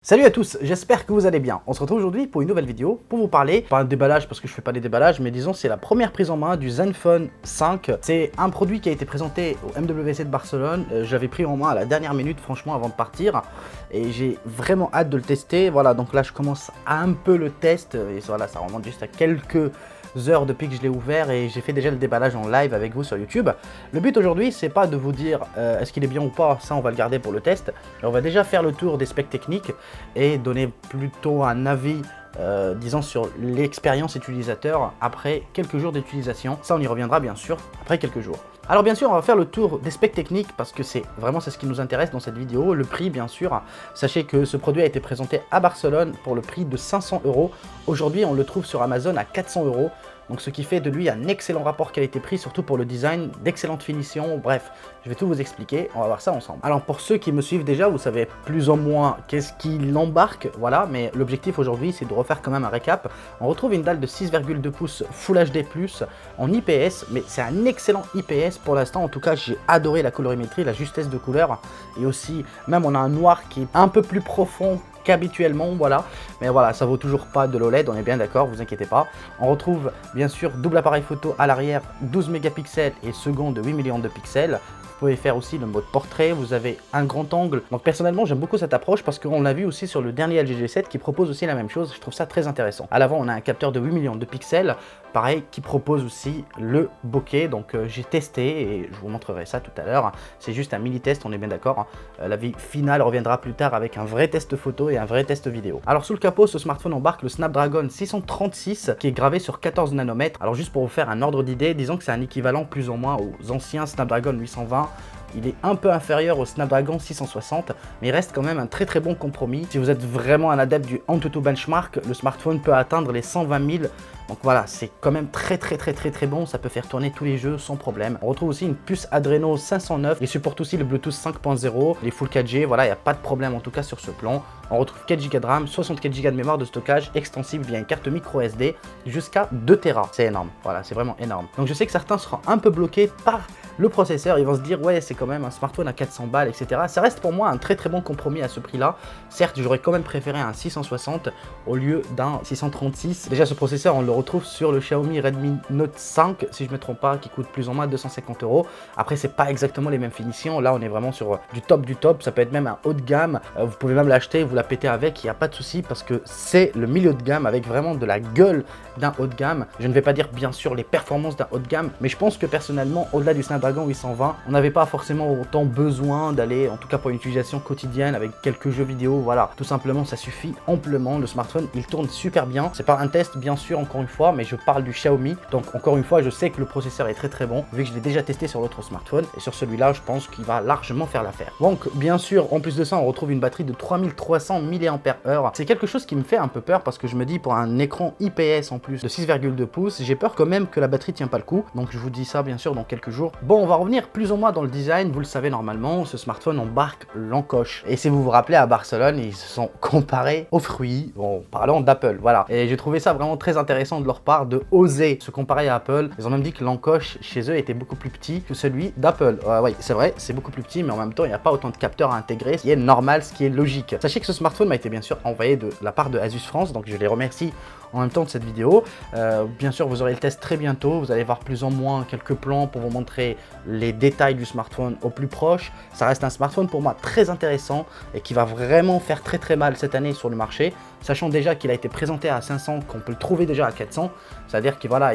Salut à tous, j'espère que vous allez bien. On se retrouve aujourd'hui pour une nouvelle vidéo pour vous parler, pas un déballage parce que je fais pas des déballages, mais disons c'est la première prise en main du Zenfone 5. C'est un produit qui a été présenté au MWC de Barcelone. Je l'avais pris en main à la dernière minute franchement avant de partir et j'ai vraiment hâte de le tester. Voilà, donc là je commence un peu le test et voilà, ça remonte juste à quelques heures depuis que je l'ai ouvert et j'ai fait déjà le déballage en live avec vous sur YouTube. Le but aujourd'hui c'est pas de vous dire est-ce qu'il est bien ou pas, ça on va le garder pour le test. On va déjà faire le tour des specs techniques et donner plutôt un avis disons sur l'expérience utilisateur après quelques jours d'utilisation. Ça on y reviendra bien sûr après quelques jours. Alors bien sûr on va faire le tour des specs techniques parce que c'est ce qui nous intéresse dans cette vidéo. Le prix bien sûr, sachez que ce produit a été présenté à Barcelone pour le prix de 500 €. Aujourd'hui on le trouve sur Amazon à 400 €. Donc ce qui fait de lui un excellent rapport qualité-prix, surtout pour le design, d'excellente finition, bref, je vais tout vous expliquer, on va voir ça ensemble. Alors pour ceux qui me suivent déjà, vous savez plus ou moins qu'est-ce qu'il embarque, voilà, mais l'objectif aujourd'hui c'est de refaire quand même un récap. On retrouve une dalle de 6,2 pouces Full HD+, en IPS, mais c'est un excellent IPS pour l'instant, en tout cas j'ai adoré la colorimétrie, la justesse de couleur, et aussi, même on a un noir qui est un peu plus profond qu'habituellement, voilà, mais voilà, ça vaut toujours pas de l'OLED, on est bien d'accord, vous inquiétez pas. On retrouve bien sûr double appareil photo à l'arrière, 12 mégapixels et second de 8 millions de pixels. Vous pouvez faire aussi le mode portrait, vous avez un grand angle. Donc personnellement j'aime beaucoup cette approche parce qu'on l'a vu aussi sur le dernier LG G7 qui propose aussi la même chose, je trouve ça très intéressant. À l'avant on a un capteur de 8 millions de pixels, pareil, qui propose aussi le bokeh, donc j'ai testé et je vous montrerai ça tout à l'heure. C'est juste un mini test, on est bien d'accord. La vie finale reviendra plus tard avec un vrai test photo et un vrai test vidéo. Alors sous le capot, ce smartphone embarque le Snapdragon 636 qui est gravé sur 14 nanomètres. Alors juste pour vous faire un ordre d'idée, disons que c'est un équivalent plus ou moins aux anciens Snapdragon 820. Il est un peu inférieur au Snapdragon 660, mais il reste quand même un très bon compromis. Si vous êtes vraiment un adepte du AnTuTu Benchmark, le smartphone peut atteindre les 120 000. Donc voilà, c'est quand même très bon, ça peut faire tourner tous les jeux sans problème. On retrouve aussi une puce Adreno 509, il supporte aussi le Bluetooth 5.0, les Full 4G, voilà, il n'y a pas de problème en tout cas sur ce plan. On retrouve 4 Go de RAM, 64 Go de mémoire de stockage extensible via une carte micro SD jusqu'à 2 Tera. C'est énorme, voilà, c'est vraiment énorme. Donc je sais que certains seront un peu bloqués par le processeur, ils vont se dire ouais c'est quand même un smartphone à 400 balles, etc. Ça reste pour moi un très bon compromis à ce prix-là. Certes, j'aurais quand même préféré un 660 au lieu d'un 636. Déjà ce processeur, on le retrouve sur le Xiaomi Redmi Note 5, si je ne me trompe pas, qui coûte plus ou moins 250 €. Après, c'est pas exactement les mêmes finitions. Là, on est vraiment sur du top. Ça peut être même un haut de gamme. Vous pouvez même l'acheter, vous la pétez avec, il n'y a pas de souci parce que c'est le milieu de gamme avec vraiment de la gueule d'un haut de gamme. Je ne vais pas dire bien sûr les performances d'un haut de gamme, mais je pense que personnellement, au-delà du Snapdragon 820, on n'avait pas forcément autant besoin d'aller, en tout cas pour une utilisation quotidienne avec quelques jeux vidéo, voilà. Tout simplement, ça suffit amplement. Le smartphone, il tourne super bien. C'est pas un test, bien sûr, encore une fois, mais je parle du Xiaomi. Donc encore une fois, je sais que le processeur est très bon, vu que je l'ai déjà testé sur l'autre smartphone. Et sur celui-là, je pense qu'il va largement faire l'affaire. Donc bien sûr, en plus de ça, on retrouve une batterie de 3300 mAh. C'est quelque chose qui me fait un peu peur parce que je me dis, pour un écran IPS en plus de 6,2 pouces, j'ai peur quand même que la batterie tient pas le coup. Donc je vous dis ça bien sûr dans quelques jours. Bon, on va revenir plus ou moins dans le design. Vous le savez normalement, ce smartphone embarque l'encoche. Et si vous vous rappelez, à Barcelone, ils se sont comparés aux fruits, bon, parlant d'Apple, voilà. Et j'ai trouvé ça vraiment très intéressant de leur part de oser se comparer à Apple. Ils ont même dit que l'encoche chez eux était beaucoup plus petit que celui d'Apple. Oui, c'est vrai, c'est beaucoup plus petit, mais en même temps, il n'y a pas autant de capteurs à intégrer, ce qui est normal, ce qui est logique. Sachez que ce smartphone m'a été bien sûr envoyé de la part de Asus France, donc je les remercie en même temps de cette vidéo. Bien sûr, vous aurez le test très bientôt. Vous allez voir plus ou moins quelques plans pour vous montrer les détails du smartphone au plus proche. Ça reste un smartphone pour moi très intéressant et qui va vraiment faire très mal cette année sur le marché, sachant déjà qu'il a été présenté à 500, qu'on peut le trouver déjà à 400. C'est-à-dire que voilà,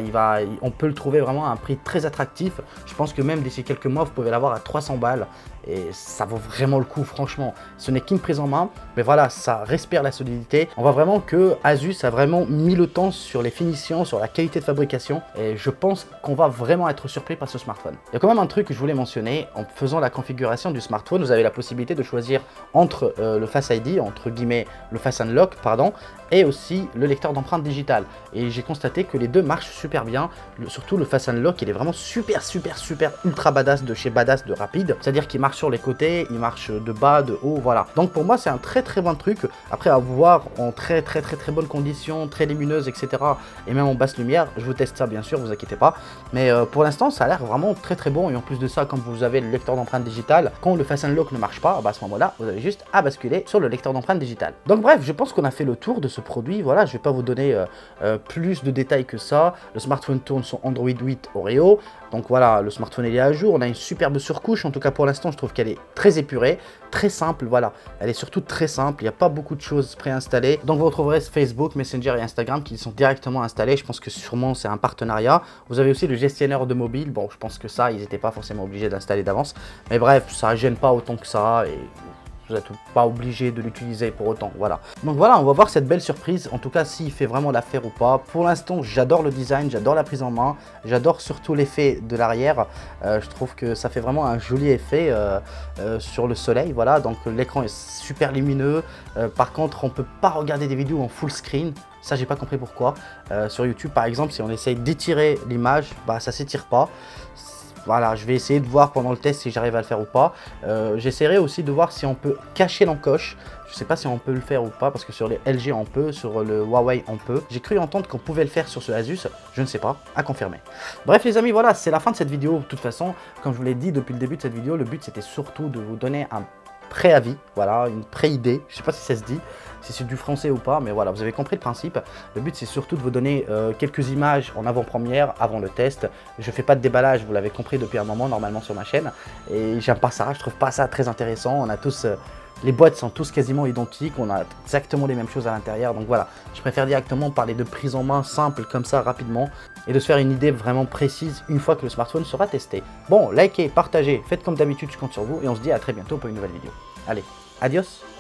on peut le trouver vraiment à un prix très attractif. Je pense que même d'ici quelques mois, vous pouvez l'avoir à 300 balles. Et ça vaut vraiment le coup, franchement. Ce n'est qu'une prise en main, mais voilà, ça respire la solidité. On voit vraiment que Asus a vraiment mis le temps sur les finitions, sur la qualité de fabrication. Et je pense qu'on va vraiment être surpris par ce smartphone. Il y a quand même un truc que je voulais mentionner. En faisant la configuration du smartphone, vous avez la possibilité de choisir entre le Face ID, entre guillemets, le Face Unlock, pardon, et aussi le lecteur d'empreintes digitales. Et j'ai constaté que les deux marchent super bien. Surtout le Fast Unlock, il est vraiment super ultra badass de chez Badass de Rapide. C'est-à-dire qu'il marche sur les côtés, il marche de bas, de haut, voilà. Donc pour moi, c'est un très bon truc. Après, à voir en très bonnes conditions, très lumineuses, etc. Et même en basse lumière. Je vous teste ça, bien sûr, vous inquiétez pas. Mais pour l'instant, ça a l'air vraiment très bon. Et en plus de ça, comme vous avez le lecteur d'empreintes digitales, quand le Fast Unlock ne marche pas, bah à ce moment-là, vous avez juste à basculer sur le lecteur d'empreintes digitales. Donc bref, je pense qu'on a fait le tour de ce produit. Voilà, je vais pas vous donner plus de détails que ça. Le smartphone tourne sur Android 8 Oreo. Donc voilà, le smartphone il est à jour. On a une superbe surcouche. En tout cas, pour l'instant, je trouve qu'elle est très épurée, très simple. Voilà, elle est surtout très simple. Il n'y a pas beaucoup de choses préinstallées. Donc vous retrouverez Facebook, Messenger et Instagram qui sont directement installés. Je pense que sûrement c'est un partenariat. Vous avez aussi le gestionnaire de mobile. Bon, je pense que ça, ils n'étaient pas forcément obligés d'installer d'avance. Mais bref, ça ne gêne pas autant que ça. Et vous n'êtes pas obligé de l'utiliser pour autant, voilà. Donc voilà, on va voir cette belle surprise, en tout cas s'il fait vraiment l'affaire ou pas. Pour l'instant, j'adore le design, j'adore la prise en main, j'adore surtout l'effet de l'arrière. Je trouve que ça fait vraiment un joli effet sur le soleil, voilà. Donc l'écran est super lumineux. Par contre, on ne peut pas regarder des vidéos en full screen. Ça, j'ai pas compris pourquoi. Sur YouTube, par exemple, si on essaye d'étirer l'image, bah ça s'étire pas. Voilà, je vais essayer de voir pendant le test si j'arrive à le faire ou pas. J'essaierai aussi de voir si on peut cacher l'encoche. Je sais pas si on peut le faire ou pas, parce que sur les LG on peut, sur le Huawei on peut. J'ai cru entendre qu'on pouvait le faire sur ce Asus, je ne sais pas, à confirmer. Bref les amis, voilà, c'est la fin de cette vidéo. De toute façon, comme je vous l'ai dit depuis le début de cette vidéo, le but c'était surtout de vous donner un préavis, voilà, une pré-idée, je sais pas si ça se dit, si c'est du français ou pas, mais voilà, vous avez compris le principe. Le but c'est surtout de vous donner quelques images en avant-première, avant le test. Je fais pas de déballage, vous l'avez compris depuis un moment normalement sur ma chaîne, et j'aime pas ça, je trouve pas ça très intéressant. On a tous, les boîtes sont tous quasiment identiques, on a exactement les mêmes choses à l'intérieur, donc voilà, je préfère directement parler de prise en main simple comme ça rapidement, et de se faire une idée vraiment précise une fois que le smartphone sera testé. Bon, likez, partagez, faites comme d'habitude, je compte sur vous, et on se dit à très bientôt pour une nouvelle vidéo. Allez, adios!